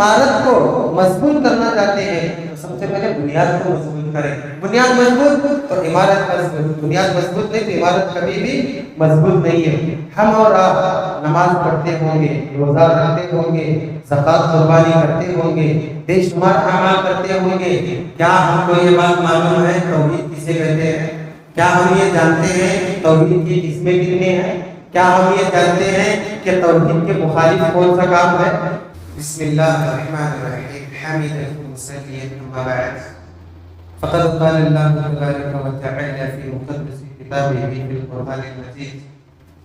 عمارت کو مضبوط کرنا چاہتے ہیں تو سب سے پہلے بنیاد کو مضبوط کریں. بنیاد مضبوط تو عمارت مضبوط. بنیاد مضبوط نہیں تو عمارت کبھی بھی مضبوط نہیں ہے. ہم اور آپ نماز پڑھتے ہوں گے, روزہ رکھتے ہوں گے, زکوٰۃ قربانی کرتے ہوں گے, بے شمار اعمال کرتے ہوں گے. کیا ہم کو یہ بات معلوم ہے توحید کسے کہتے ہیں؟ کیا ہم یہ جانتے ہیں توحید کی قسمیں کتنے ہیں؟ کیا ہم یہ جانتے ہیں کہ توحید کے مخالف کون سا کام ہے؟ بسم اللہ الرحمن الرحیم. حمیدہ مصلیٰ اما بعد فقد قال اللہ تبارک و تعالی فی مقدس کتابہ فی القرآن المجید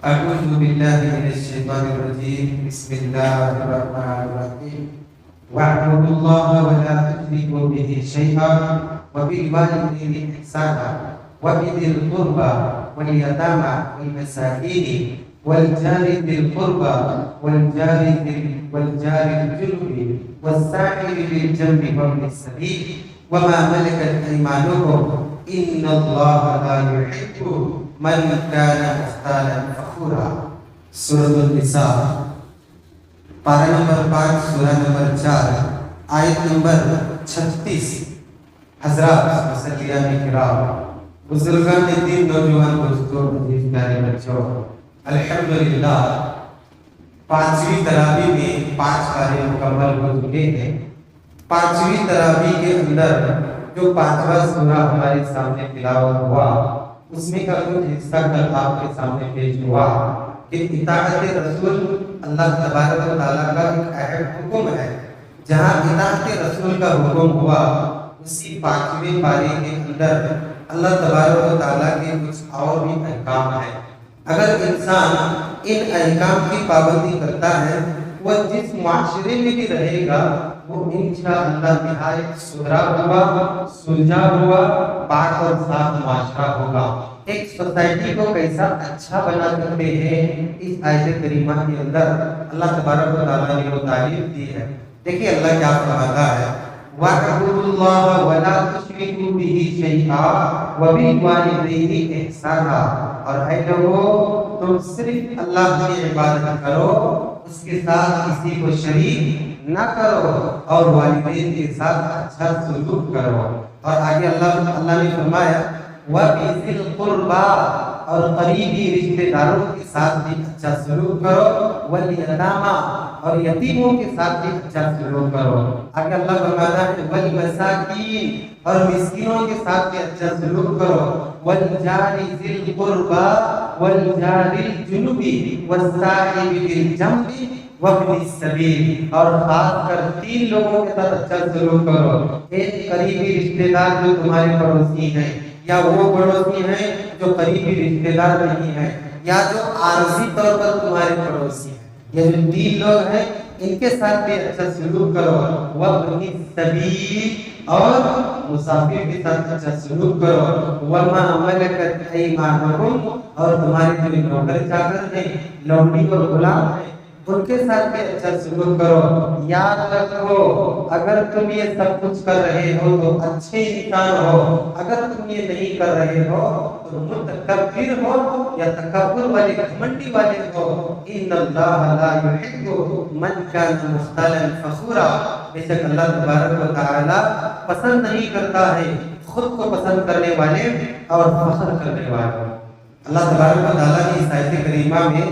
اعوذ باللہ من الشیطان الرجیم بسم اللہ الرحمن الرحیم واعبدوا اللہ ولا تشرکوا بہ شیئا وبالوالدین احسانا وبذی القربى والیتامى والمساکین والجار ذی القربى والجار الجنب والساعر بالجنب وابن السبیل وما ملكت أيمانكم إن الله لا يحب من كان مختالا فخورا. سورۃ النساء پارہ نمبر 5 سورہ نمبر 4 آیت نمبر 36. حضرات مسلیان کرام, بزرگان دین, نوجوان دوستوں, عزیز پیارے بچوں, الحمدللہ 5ویں تراویح میں 5 پارے مکمل ہو چکے ہیں. 5ویں تراویح کے اندر جو 5واں سورہ ہمارے سامنے تلاوت ہوا اس میں کا کچھ حصہ کل آپ کے سامنے پیش ہوا کہ اطاعت رسول اللہ تبارک و تعالیٰ کا ایک اہم حکم ہے. جہاں اطاعت رسول کا حکم ہوا اسی 5ویں پارے کے اندر اللہ تبارک و تعالیٰ کے کچھ اور بھی احکام ہیں. اگر انسان ان احکام کی پابندی کرتا ہے وہ جس معاشرے میں بھی رہے گا وہ انشاءاللہ نہایت سدھرا ہوا, سلجھا ہوا, پاک اور صاف معاشرہ ہوگا. ایک سوسائٹی کو کیسا اچھا بنا سکتے ہیں اس آیت کریمہ کے اندر اللہ تبارک و تعالیٰ نے وہ تعلیم دی ہے. دیکھیے اللہ کیا فرماتا ہے, وَاعْبُدُوا اللَّهَ وَلَا تُشْرِكُوا بِهِ شَيْئًا وَبِالْوَالِدَيْنِ إِحْسَانًا. اور اے لوگو تم صرف اللہ کی عبادت کرو, اس کے ساتھ کسی کو شریک نہ کرو, اور والدین کے ساتھ اچھا سلوک کرو. اور آگے اللہ نے فرمایا وَبِذِي الْقُرْبَى, اور قریبی رشتہ داروں کے ساتھ بھی اچھا سلوک کرو, وَالْيَتَامَى, اور یتیموں کے ساتھ بھی اچھا سلوک کرو. آگے اللہ فرماتا ہے وَالْمَسَاکِینَ, اور مسکینوں کے ساتھ بھی اچھا سلوک کرو, وَالْجَارِ ذِی الْقُرْبَى وَالْجَارِ الْجُنُبِ وَالسَّاحِبِ بِالْجَنبِ وابن السبیل, اور خاص کر 3 لوگوں کے ساتھ اچھا سلوک کرو. ایک قریبی رشتہ دار جو تمہارے پڑوسی ہیں, یا وہ پڑوسی ہیں جو قریبی رشتہ دار نہیں ہیں, یا جو عارضی طور پر تمہارے پڑوسی ہیں. یہ جو 3 لوگ ہیں ان کے ساتھ بھی اچھا سلوک کرو. وابن السبیل, اور مسافر کے ساتھ اچھا سلوک کرو. وما ملکت ایمانکم, اور تمہارے جو نوکر چاکر ہیں, لونڈی اور غلام ہیں, ان کے ساتھ بھی اچھا سلوک کرو. یاد رکھو اگر تم یہ سب کچھ کر رہے ہو تو اچھے انسان ہو, اگر تم یہ نہیں کر رہے ہو تو متکبر ہو یا تکبر والے, گھمنڈی والے ہو. ان اللہ لا یحب من کان مختالا فخورا, بے شک اللہ تبارک و تعالی پسند نہیں کرتا ہے خود کو پسند کرنے والے اور فخر کرنے والے. اللہ تبارک و تعالیٰ کی اس آیت کریمہ میں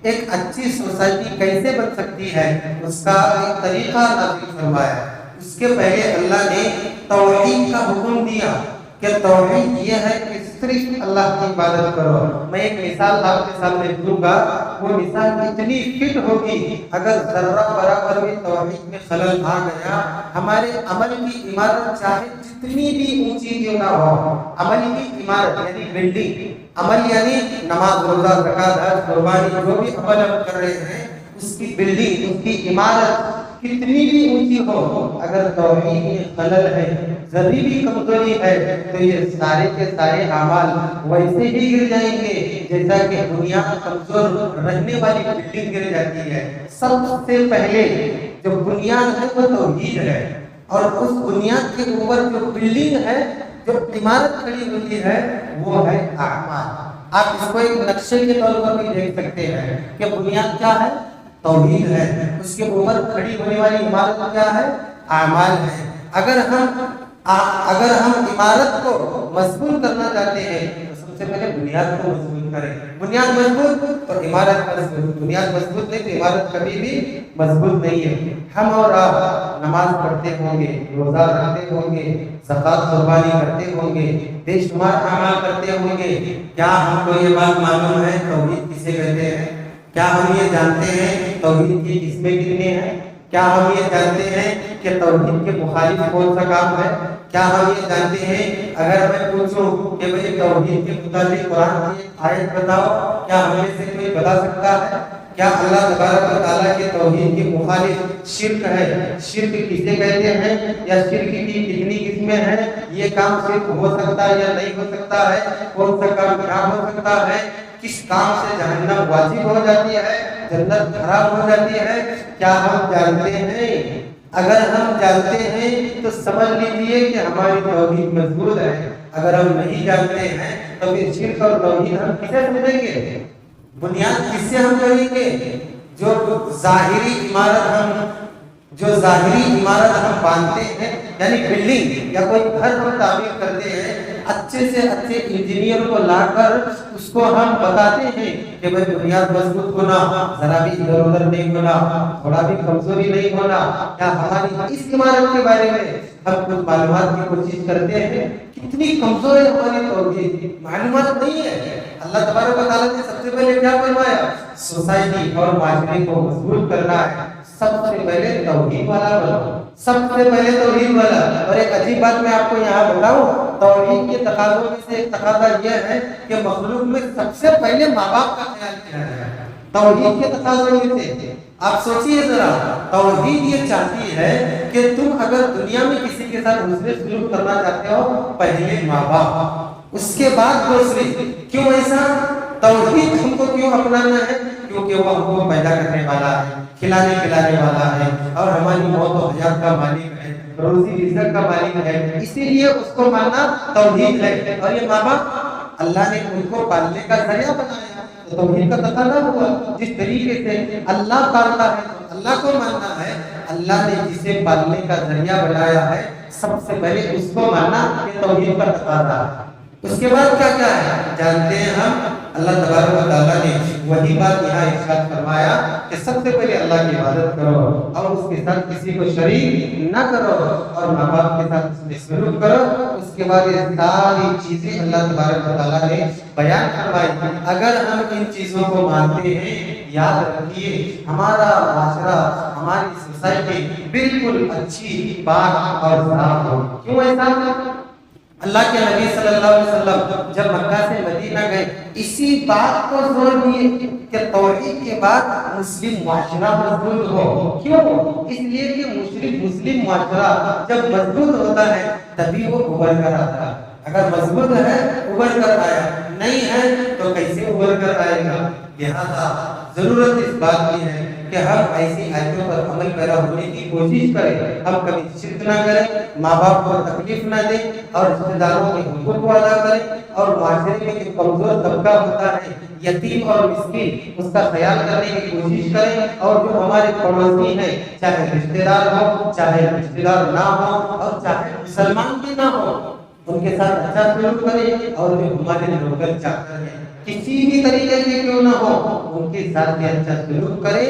ایک اچھی سوسائٹی کیسے بن سکتی ہے اس کا ایک طریقہ نازل فرمایا. اس کے پہلے اللہ نے توحید کا حکم دیا کہ توحید یہ ہے کہ صرف اللہ کی عبادت کرو. میں ایک مثال آپ کے سامنے دوں گا, وہ مثال اتنی فٹ ہوگی اگر ذرہ برابر بھی توحید میں خلل آ گیا, ہمارے عمل کی عمارت چاہے جتنی بھی اونچی کیوں نہ ہو, عمل کی عمارت یعنی بلڈنگ, عمل یعنی نماز, روزہ, زکوٰۃ, حج, قربانی, جو بھی عمل ہم کر رہے ہیں اس کی بلڈنگ, اس کی عمارت کتنی بھی اونچی ہو, اگر توحید میں خلل ہے, ذرے بھی کمزوری ہے, تو یہ سارے کے سارے اعمال ویسے ہی گر جائیں گے جیسا کہ دنیا کمزور رہنے والی بلڈنگ گر جاتی ہے. سب سے پہلے جو بنیاد ہے وہ توحید ہے, اور اس بنیاد کے اوپر جو بلڈنگ ہے, جو عمارت کھڑی ہوتی ہے وہ ہے اعمال. آپ اس کو ایک نقشے کے طور پر بھی دیکھ سکتے ہیں کہ بنیاد کیا ہے, توحید ہے، اس کے اوپر کھڑی ہونے والی عمارت کیا ہے؟ اعمال ہے۔ اگر ہم عمارت کو مضبوط کرنا چاہتے ہیں تو سب سے پہلے بنیاد کو مضبوط کریں۔ بنیاد مضبوط اور عمارت مضبوط۔ بنیاد مضبوط نہیں تو عمارت کبھی بھی مضبوط نہیں ہے۔ ہم اور آپ نماز پڑھتے ہوں گے، روزہ رکھتے ہوں گے، زکوٰۃ قربانی کرتے ہوں گے، بے شمار اعمال کرتے ہوں گے، کیا ہم کو یہ بات معلوم ہے توحید کسے کہتے ہیں؟ کیا ہم یہ جانتے ہیں توحید کی قسمیں کتنی ہیں؟ کیا ہم یہ جانتے ہیں کہ توحید کے مخالف کون سا کام ہے؟ کیا ہم یہ جانتے ہیں اگر میں پوچھوں کہ بھئی توحید کے متعلق قرآن کی آیت بتاؤ، کیا ہم میں سے کوئی بتا سکتا ہے؟ کیا اللہ تبارک و تعالیٰ کے توحید کے مخالف شرک ہے؟ شرک کسے کہتے ہیں یا شرک کی کتنی قسمیں ہیں؟ یہ کام شرک ہو سکتا ہے یا نہیں ہو سکتا ہے؟ کون سا کام کیا ہو سکتا ہے؟ کس کام سے جہنم واجب ہو جاتی ہے، جنت حرام ہو جاتی ہے؟ کیا ہم جانتے ہیں؟ اگر ہم جانتے ہیں تو سمجھ لیجئے کہ ہماری توحید مضبوط ہے۔ اگر ہم نہیں جانتے ہیں تو پھر شرک اور توحید ہم کسے سمجھیں گے؟ بنیاد کس سے ہم کریں گے؟ جو ظاہری عمارت ہم باندھتے ہیں، یعنی بلڈنگ یا کوئی گھر ہم تعمیر کرتے ہیں، اچھے سے اچھے انجینئر کو لا کر اس کو ہم بتاتے ہیں کہ بھائی بنیاد مضبوط ہونا، ذرا بھی ادھر ادھر نہیں ہونا، تھوڑا بھی کمزوری نہیں ہونا۔ کیا ہماری اس عمارت کے بارے میں ہم کچھ معلومات کی کوشش کرتے ہیں؟ کتنی کمزور ہے ہماری توحید، معلومات نہیں ہے۔ اللہ تبارک و تعالیٰ نے سب سے پہلے کیا فرمایا؟ سوسائٹی اور معاشرے کو مضبوط کرنا ہے، سب سے پہلے توحید والا بنو، سب سے پہلے توحید والا۔ اور ایک عجیب بات میں آپ کو یہاں بتاؤں، توحید کے تقاضوں میں سے ایک تقاضا یہ ہے کہ مخلوق میں سب سے پہلے ماں باپ کا خیال کیا جائے۔ توحید کے تقاضوں میں سے آپ سوچئے ذرا، توحید یہ چاہتی ہے کہ تم اگر دنیا میں کسی کے ساتھ حسن سلوک کرنا چاہتے ہو، پہلے ماں باپ، اس کے بعد دوسری۔ کیوں ایسا؟ توحید ہم کو کیوں اپنانا ہے؟ کیونکہ وہ ہم کو پیدا کرنے والا ہے، کھلانے پلانے والا ہے، اور ہماری موت و حیات کا مالک ہے، روزی رزق کا مالک ہے، اسی لیے اس کو ماننا توحید ہے۔ اور یہ ماں باپ اللہ نے ان کو پالنے کا ذریعہ بنایا، تو توحید کا تقاضا ہوا۔ جس طریقے سے اللہ پالتا ہے تو اللہ کو ماننا ہے، اللہ نے جسے پالنے کا ذریعہ بنایا ہے سب سے پہلے اس کو ماننا، یہ توحید کا تقاضا ہے۔ اس کے بعد کیا کیا ہے جانتے ہیں ہم؟ اللہ تبارک و تعالیٰ نے وہی بات یہاں ارشاد فرمایا کہ سب سے پہلے اللہ کی عبادت کرو اور اس کے ساتھ کسی کو شریک نہ کرو، اور ماں باپ کے ساتھ اس میں سلوک کرو۔ اس کے بعد یہ ساری چیزیں اللہ تبارک و تعالیٰ نے بیان فرمائی۔ اگر ہم ان چیزوں کو مانتے ہیں، یاد رکھیے ہمارا معاشرہ، ہماری سوسائٹی بالکل اچھی پاک اور صاف ہو۔ کیوں ایسا؟ اللہ کے نبی صلی اللہ علیہ وسلم جب مکہ سے مدینہ گئے، اسی بات کو زور دیے کہ توحید کے بعد مسلم معاشرہ مضبوط ہو۔ کیوں؟ اس لیے کہ مسلم معاشرہ جب مضبوط ہوتا ہے تبھی وہ ابھر کر آتا ہے۔ اگر مضبوط ہے ابھر کر آیا، نہیں ہے تو کیسے ابھر کر آئے گا؟ لہذا ضرورت اس بات کی ہے کہ ہم ایسی آیتوں پر عمل پیرا ہونے کی کوشش کریں، ہم کبھی شرک نہ کریں، ماں باپ کو تکلیف نہ دیں، اور رشتہ داروں کے حقوق کو ادا کریں، اور معاشرے میں جو کمزور طبقہ ہوتا ہے، یتیم اور مسکین، اس کا خیال کرنے کی کوشش کریں، اور جو ہمارے پڑوسی ہیں، چاہے رشتہ دار ہو، چاہے رشتہ دار نہ ہو، اور چاہے مسلمان بھی نہ ہو، ان کے ساتھ اچھا سلوک کریں، اور جو ہمارے نوکر چاکر ہیں کسی بھی طریقے کے کیوں نہ ہو ان کے ساتھ بھی اچھا سلوک کریں۔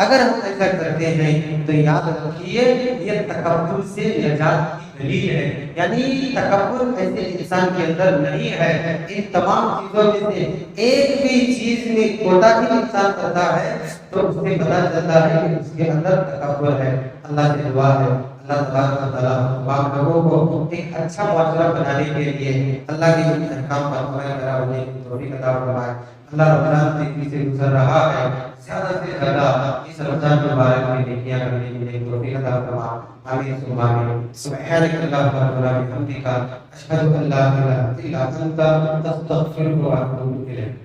اگر ہم ایسا کرتے ہیں تو یاد رکھیے یہ تکبر سے نجات کی دلیل ہے، یعنی تکبر ایسے انسان کے اندر نہیں ہے۔ ان تمام چیزوں میں سے ایک بھی چیز میں کوتاہی انسان کرتا ہے تو اس سے پتہ چلتا ہے کہ اس کے اندر تکبر ہے۔ اللہ سے دعا ہے اللہ تبارک و تعالیٰ تمام لوگوں کو ایک اچھا معاشرہ بنانے کے لیے اللہ کے احکام پر عمل کرا ہونے کی توفیق عطا فرمائے۔ اللہ رمضان تیزی سے گزر رہا ہے، زیادہ سے زیادہ اس رمضان مبارک میں نیکیاں کرنے کی توفیق عطا فرمائے۔ آمین ثم آمین۔ سبحانک اللہم ربنا بحمدک، اشہد ان لا الہ الا انت، استغفرک و اتوب الیک۔